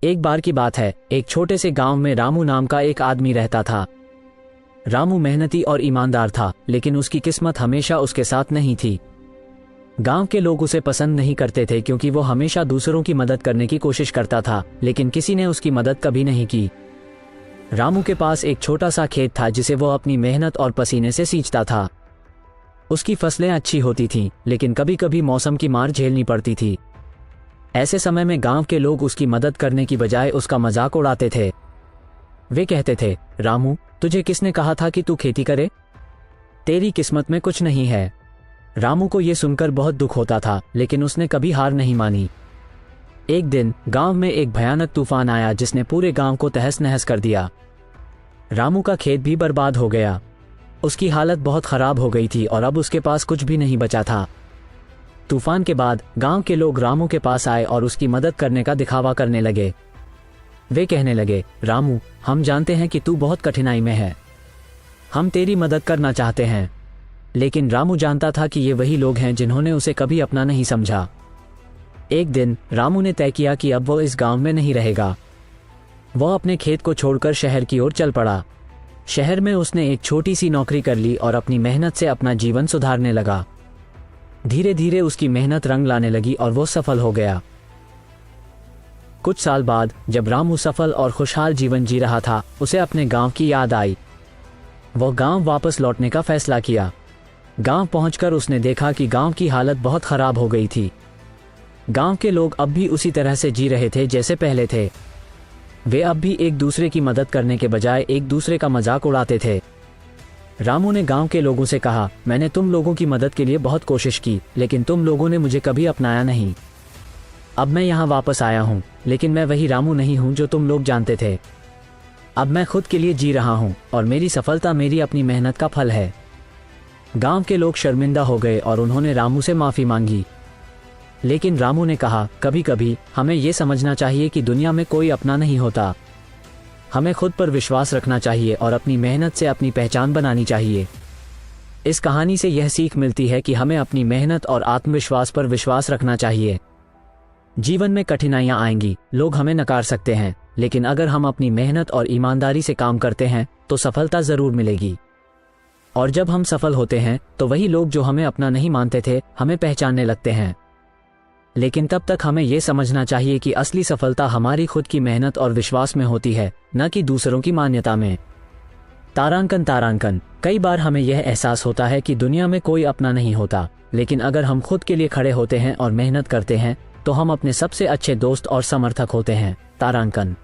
एक बार की बात है, एक छोटे से गांव में रामू नाम का एक आदमी रहता था। रामू मेहनती और ईमानदार था, लेकिन उसकी किस्मत हमेशा उसके साथ नहीं थी। गांव के लोग उसे पसंद नहीं करते थे क्योंकि वो हमेशा दूसरों की मदद करने की कोशिश करता था, लेकिन किसी ने उसकी मदद कभी नहीं की। रामू के पास एक छोटा सा खेत था जिसे वो अपनी मेहनत और पसीने से सींचता था। उसकी फसलें अच्छी होती थीं, लेकिन कभी कभी मौसम की मार झेलनी पड़ती थी। ऐसे समय में गांव के लोग उसकी मदद करने की बजाय उसका मजाक उड़ाते थे। वे कहते थे, रामू, तुझे किसने कहा था कि तू खेती करे? तेरी किस्मत में कुछ नहीं है। रामू को यह सुनकर बहुत दुख होता था, लेकिन उसने कभी हार नहीं मानी। एक दिन गांव में एक भयानक तूफान आया जिसने पूरे गांव को तहस नहस कर दिया। रामू का खेत भी बर्बाद हो गया। उसकी हालत बहुत खराब हो गई थी और अब उसके पास कुछ भी नहीं बचा था। तूफान के बाद गांव के लोग रामू के पास आए और उसकी मदद करने का दिखावा करने लगे। वे कहने लगे, रामू, हम जानते हैं कि तू बहुत कठिनाई में है। हम तेरी मदद करना चाहते हैं। लेकिन रामू जानता था कि ये वही लोग हैं जिन्होंने उसे कभी अपना नहीं समझा। एक दिन रामू ने तय किया कि अब वो इस गांव में नहीं रहेगा। वो अपने खेत को छोड़कर शहर की ओर चल पड़ा। शहर में उसने एक छोटी सी नौकरी कर ली और अपनी मेहनत से अपना जीवन सुधारने लगा। धीरे धीरे उसकी मेहनत रंग लाने लगी और वो सफल हो गया। कुछ साल बाद जब रामू सफल और खुशहाल जीवन जी रहा था, उसे अपने गांव की याद आई। वो गांव वापस लौटने का फैसला किया। गांव पहुंचकर उसने देखा कि गांव की हालत बहुत खराब हो गई थी। गांव के लोग अब भी उसी तरह से जी रहे थे जैसे पहले थे। वे अब भी एक दूसरे की मदद करने के बजाय एक दूसरे का मजाक उड़ाते थे। रामू ने गांव के लोगों से कहा, मैंने तुम लोगों की मदद के लिए बहुत कोशिश की, लेकिन तुम लोगों ने मुझे कभी अपनाया नहीं। अब मैं यहाँ वापस आया हूँ, लेकिन मैं वही रामू नहीं हूँ जो तुम लोग जानते थे। अब मैं खुद के लिए जी रहा हूँ और मेरी सफलता मेरी अपनी मेहनत का फल है। गांव के लोग शर्मिंदा हो गए और उन्होंने रामू से माफ़ी मांगी। लेकिन रामू ने कहा, कभी कभी हमें यह समझना चाहिए कि दुनिया में कोई अपना नहीं होता। हमें खुद पर विश्वास रखना चाहिए और अपनी मेहनत से अपनी पहचान बनानी चाहिए। इस कहानी से यह सीख मिलती है कि हमें अपनी मेहनत और आत्मविश्वास पर विश्वास रखना चाहिए। जीवन में कठिनाइयां आएंगी, लोग हमें नकार सकते हैं, लेकिन अगर हम अपनी मेहनत और ईमानदारी से काम करते हैं तो सफलता जरूर मिलेगी। और जब हम सफल होते हैं तो वही लोग जो हमें अपना नहीं मानते थे, हमें पहचानने लगते हैं। लेकिन तब तक हमें यह समझना चाहिए कि असली सफलता हमारी खुद की मेहनत और विश्वास में होती है, न कि दूसरों की मान्यता में। तारांकन, कई बार हमें यह एहसास होता है कि दुनिया में कोई अपना नहीं होता, लेकिन अगर हम खुद के लिए खड़े होते हैं और मेहनत करते हैं तो हम अपने सबसे अच्छे दोस्त और समर्थक होते हैं। तारांकन।